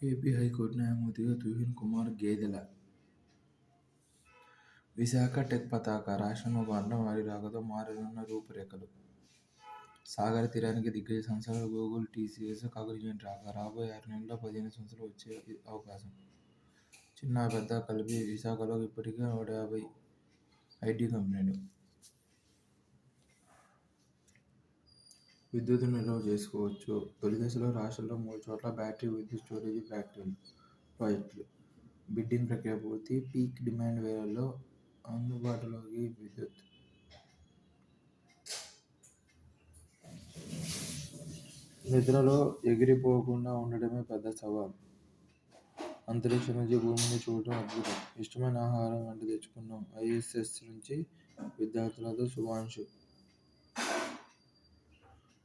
AP high court న్యాయమూర్తిగా తుహిన్ కుమార్ గేదెల. Visakha tech పతాక రాష్ట్రంలో భారత వారి రాకతో మారనున్న రూపురేఖలు. సాగర తీరానికి దిగ్గజ సంస్థలు గూగుల్, టీసీఎస్, కాగ్నిజెంట్ రాక రాబోయే 6 నెలల్లో 15 సంస్థలు వచ్చే అవకాశం. చిన్న పెద్ద కలిపి విశాఖలో ఇప్పటికే 150 ఐటీ కంపెనీలు. విద్యుత్ నిల్వ చేసుకోవచ్చు. తొలి దశలో రాష్ట్రంలో 3 చోట్ల బ్యాటరీ విద్యుత్ స్టోరేజీ ప్రాజెక్టులు. బిడ్డింగ్ ప్రక్రియ పూర్తి. పీక్ డిమాండ్ వేళల్లో అందుబాటులోకి విద్యుత్. నిద్రలో ఎగిరిపోకుండా ఉండడమే పెద్ద సవాల్. అంతరిక్షం నుంచి భూమిని చూడటం అద్భుతం. ఇష్టమైన ఆహారం వంట తెచ్చుకున్నాం. ఐఎస్ఎస్ నుంచి విద్యార్థులతో శుభాంశు.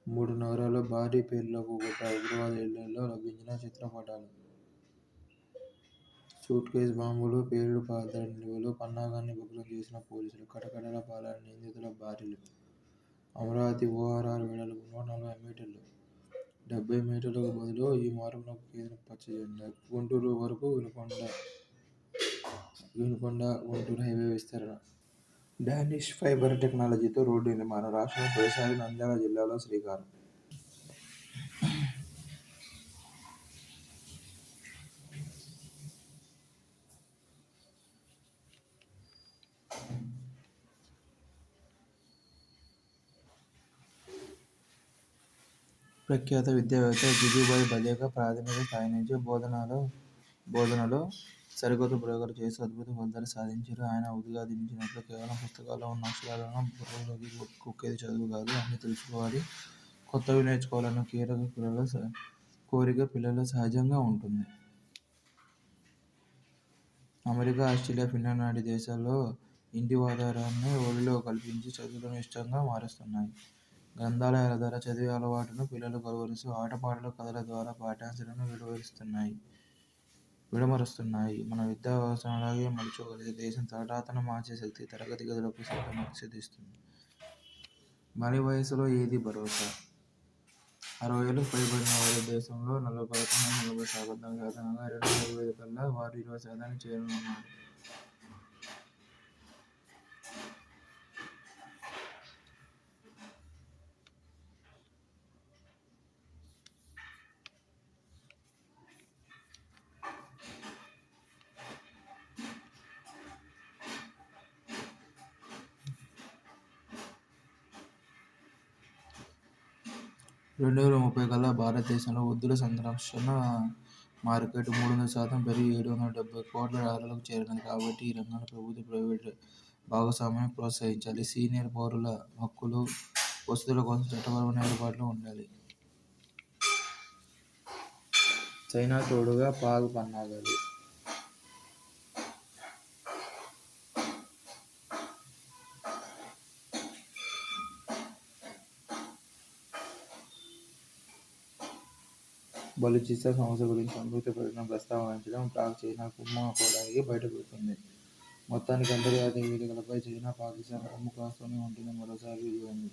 3 నగరాల్లో భారీ పేలుళ్ల కూకట. ఉగ్రవాద ఇళ్లలో లభించిన చిత్రపటాలు. సూట్ కేస్ బాంబులు, పేలుడు పదార్థాల నిల్వలు. పన్నాగాన్ని భగ్నం చేసిన పోలీసులు. కటకటాల పాలైన నిందితుల బారిలు. అమరావతి ఓఆర్ఆర్ వెడల్పు 140 మీటర్లు. 70 మీటర్లకు బదులు ఈ మార్పునకు కేంద్రం పచ్చజెండా. గుంటూరు వరకు వినుకొండ గుంటూరు హైవే విస్తరణ. డానిష్ ఫైబర్ టెక్నాలజీతో రోడ్డు నిర్మాణం. రాష్ట్రంలో తొలిసారి నంద్యాల జిల్లాలో శ్రీకారం. ప్రఖ్యాత విద్యావేత్త జిజుభాయ్ బలేగా ప్రాథమిక స్థాయి నుంచి బోధనలో సరికొత్త ప్రయోగాలు చేస్తూ అద్భుత ఫలితాలు సాధించారు. ఆయన ఉద్ఘాటించినట్లు కేవలం పుస్తకాల్లో ఉన్న అక్షరాలను బుర్రలోకి కుక్కేది చదువు కాదు. అన్నీ తెలుసుకోవాలి, కొత్తవి నేర్చుకోవాలన్న కోరిక పిల్లల్లో సహజంగా ఉంటుంది. అమెరికా, ఆస్ట్రేలియా, ఫిన్లాండ్ లాంటి దేశాల్లో ఇంటి వాతావరణాన్ని ఒడిలో కల్పించి చదువులను ఇష్టంగా మారుస్తున్నాయి. గ్రంథాలయాల ద్వారా చదివే అలవాటును పిల్లలు కలుగరుస్తూ ఆటపాటలు, కథల ద్వారా పాఠ్యాంశాలను విడమరుస్తున్నాయి. మన విద్యా వ్యవస్థను అలాగే మలుచుకోగలిగితే దేశం తలరాతను మార్చే శక్తి తరగతి గదులకు సిద్ధిస్తుంది. మలి వయసులో ఏది భరోసా? 60 ఏళ్లకు పైబడిన వారి దేశంలో 40% సాధించగా 2035 కల్లా వారు 20% చేరనున్నారు. రెండు 2030 కల్లా భారతదేశంలో వృద్ధుల సంరక్షణ మార్కెట్ 300% పెరిగి $770 కోట్ల డాలర్లకు చేరనుంది. కాబట్టి ఈ రంగంలో ప్రభుత్వ, ప్రైవేటు భాగస్వామ్యాన్ని ప్రోత్సహించాలి. సీనియర్ పౌరుల హక్కులు, వసతుల కోసం చట్టపరమైన ఏర్పాట్లు ఉండాలి. చైనా తోడుగా పాక్ పన్నాగాలు. బలూచిస్తాన్ సమస్య గురించి సంయుక్త ప్రకటన ప్రస్తావించడం పాక్, చైనా కుమ్మకోవడానికి బయటపెడుతుంది. మొత్తానికి అంతర్జాతీయ వేదికలపై చైనా, పాకిస్తాన్ కొమ్ము కాస్తూనే ఉంటుంది. మరోసారి రుజువైంది.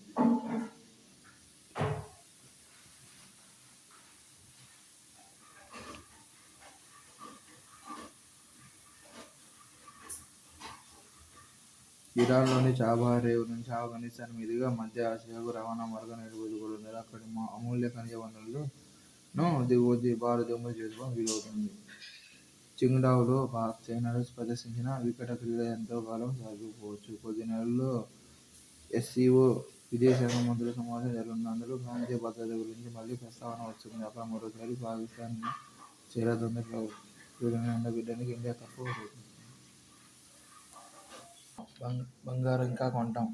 ఇరాన్లోని చాబహార్ రేవు నుంచి ఆఫ్ఘనిస్తాన్ మీదుగా మధ్య ఆసియాకు రవాణా మార్గం ఏర్పరచుకోవడం ద్వారా అక్కడి అమూల్య ఖనిజ వనరులను దిగుమతి చేసుకోవడం వీలవుతుంది. చింగ్డావులో పాక్, చైనాలు ప్రదర్శించిన వికట క్రీడ ఎంతో కాలం సాగకపోవచ్చు. కొద్ది నెలల్లో ఎస్సీఓ విదేశాంగ మంత్రుల సమావేశం జరగనుంది. అందులో ప్రాంతీయ భద్రత గురించి మళ్లీ ప్రస్తావన వస్తుంది. అక్కడ మరోసారి పాకిస్తాన్ చేరనుంది. క్రీడను ఎండగట్టడానికి ఇండియా తప్పకపోతుంది. బంగారం ఇంకా కొంటాం.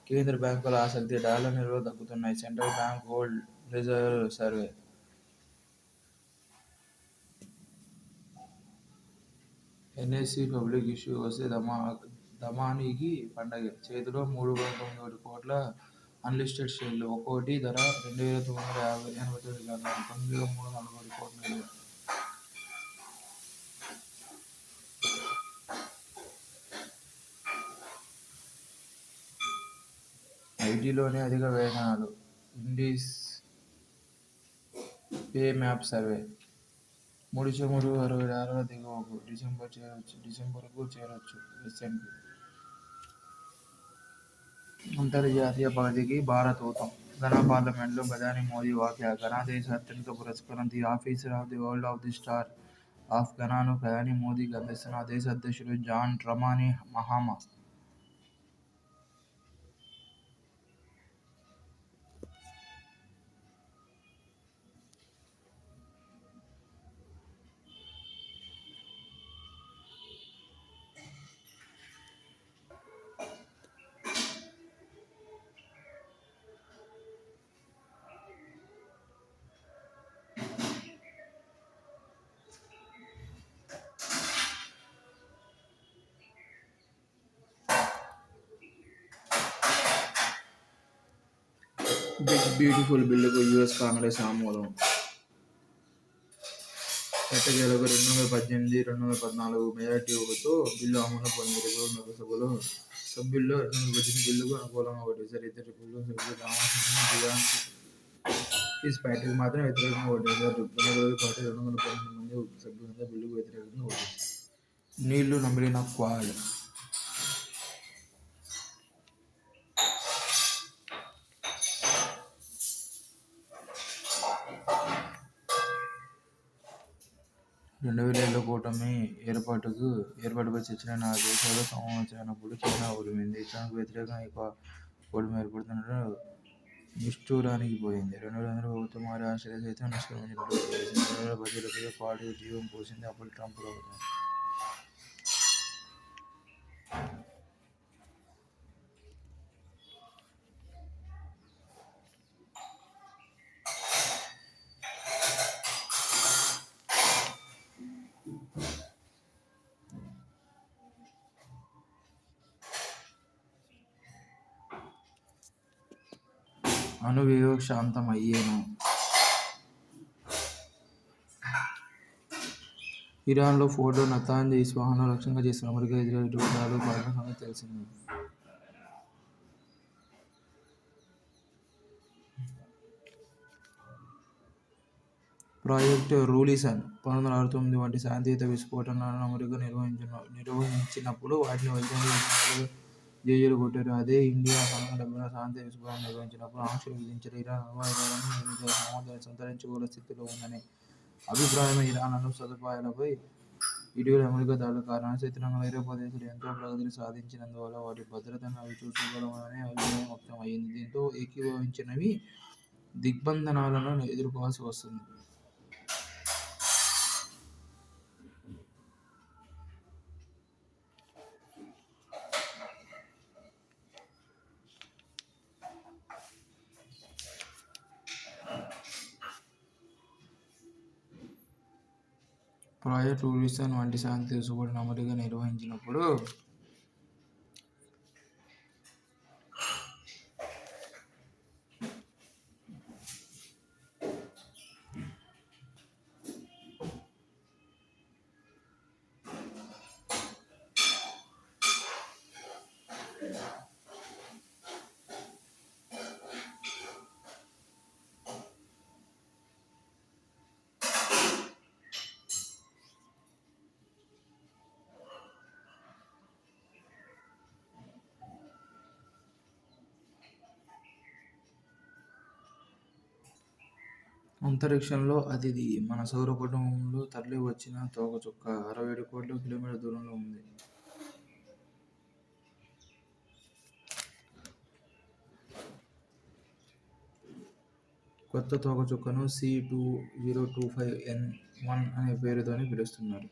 కేంద్ర బ్యాంకుల ఆసక్తి. డాలర్ నిల్వలు తగ్గుతున్నాయి. Central bank gold reserve survey. NSE public issue వస్తే దమానికి పండగే. చేతిలో 391 కోట్ల అన్లిస్టెడ్ షేర్లు. ఒక్కోటి ధర $2,989. కంపెనీలో 341 కోట్ల విలువ. ఐటీలోనే అధిక వేతనాలు. Indeed's pay map survey. ముడిచమురు $60 దిగువకు డిసెంబరుకు చేరొచ్చు ఎస్ఎన్పి. అంతర్జాతీయ ప్రగతికి భారత్ ఊతం. ఘనా పార్లమెంట్లో ప్రధాని మోదీ వ్యాఖ్య. ఘనా దేశ అత్యున్నత పురస్కారం the officer of the world of the star of ఘనాను ప్రధాని మోదీకి అందిస్తున్న ఆ దేశ అధ్యక్షుడు John Dramani Mahama. Big beautiful బిల్లుకు యూఎస్ కాంగ్రెస్ ఆమోదం. ఎట్టకేలకు 2018-2014 మెజారిటీతో బిల్లు ఆమోదం పొందింది. లోక్సభలో సభ్యుల్లో 2018 బిల్లుకు అనుకూలంగా ఓటేశారు. ఇద్దరు సభ్యులు రామస్వామి, జియాన్ ఫిజ్ ప్యాట్రిక్ మాత్రం వ్యతిరేకంగా ఓటేశారు. డెమోక్రాటిక్ పార్టీ 212 మంది సభ్యులంతా బిల్లుకు వ్యతిరేకంగా ఓటేశారు. నీళ్లు నమిలిన క్వాడ్. 2007లో కూటమి ఏర్పాటుపై చర్చలైన 4 దేశాలు సమావేశమైనప్పుడు చైనా ఉరిమింది. చైనాకు వ్యతిరేకంగా ఈ కూటమి ఏర్పడుతున్నట్టు నిష్ఠూరానికి పోయింది. 2009లో ప్రభుత్వం మారి ఆస్ట్రేలియా సైతం నిష్క్రమించినట్టు ప్రకటించింది. 2010 క్వాడ్కు జీవం పోసింది అప్పటి ట్రంప్ ప్రభుత్వం. అణు వివక్ష అంతం అయ్యేనా? ఇరాన్లో ఫోర్డో, నతాంజ్, ఇస్ఫహాన్ను లక్ష్యంగా చేసుకున్న అమెరికా ఇజ్రాయెల్ యుద్ధాలు పాల్గొన్న సంగతి తెలిసిందే. ప్రాజెక్ట్ రూలిసన్ 1969 వంటి శాంతియుత విస్ఫోటనాలను అమెరికా నిర్వహించినప్పుడు వాటిని వైజ్ఞానిక జేజేలు కొట్టారు. అదే ఇండియా 1970లో శాంతియుత విస్ఫోటనం నిర్వహించినప్పుడు ఆంక్షలు విధించారు. ఇరాన్ అణ్వాయుధాలను నిర్మించే సామర్థ్యాన్ని సంతరించుకోగల స్థితిలో ఉందనే అభిప్రాయమే ఇరాన్ అణు సదుపాయాలపై ఇటీవలి అమెరికా దాడుల కారణం. క్షేత్రంగా ఐరోపా దేశాలు ఎంతో ప్రగతిని సాధించినందువల్ల వాటి భద్రతను అవి చూసుకోగలవనే అభిప్రాయం వ్యక్తం అయ్యింది. దీంతో ఏకీభవించనివి దిగ్బంధనాలను ఎదుర్కోవాల్సి వస్తుంది. ప్రాజెక్ట్ రూలిసన్ వంటి శాంతియుత విస్ఫోటనాలను అమెరికా నిర్వహించినప్పుడు అంతరిక్షంలో అతిథి మన సౌర కుటుంబంలో తరలి వచ్చిన తోకచుక్క 67 కోట్ల కిలోమీటర్ల దూరంలో ఉంది. కొత్త తోకచుక్కను C2025N1 అనే పేరుతోనే పిలుస్తున్నారు.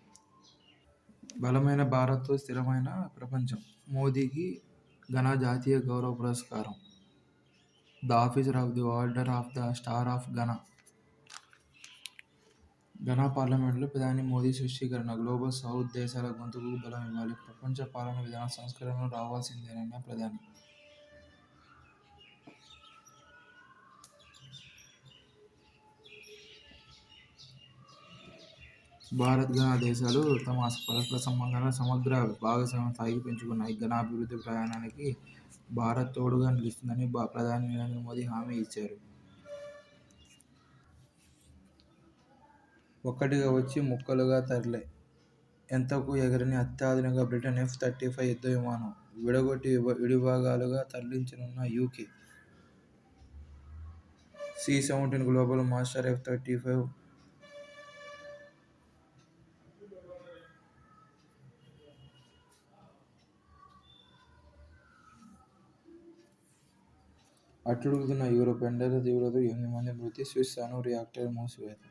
బలమైన భారత్, స్థిరమైన ప్రపంచం. మోదీకి ఘనా జాతీయ గౌరవ పురస్కారం. The officer of the order of the star of Ghana. Ghana పార్లమెంట్లో ప్రధాని మోదీ స్పష్టీకరణ. గ్లోబల్ సౌత్ దేశాల గొంతుకు బలం ఇవ్వాలి. ప్రపంచ పాలనా విధాన సంస్కరణలు రావాల్సిందేనన్న ప్రధాని. భారత్, ఘనా దేశాలు తమ పరస్పర సంబంధాలను సమగ్ర భాగస్వామ్య స్థాయికి పెంచుకున్నాయి. ఘనా అభివృద్ధి ప్రయాణానికి భారత్ తోడుగా నిలుస్తుందని ప్రధాని నరేంద్ర మోదీ హామీ ఇచ్చారు. ఒక్కటిగా వచ్చి ముక్కలుగా తరలే. ఎంతకు ఎగరని అత్యాధునిక బ్రిటన్ F-35 యుద్ధ విమానం విడగొట్టి విడిభాగాలుగా తరలించనున్న UK C-17 global master F-35 అట్టుడుగుతున్న యూరోప్ ఎండల తీవ్రతకు 8 మంది మృతి, స్విస్ అణు రియాక్టర్ మూసివేత.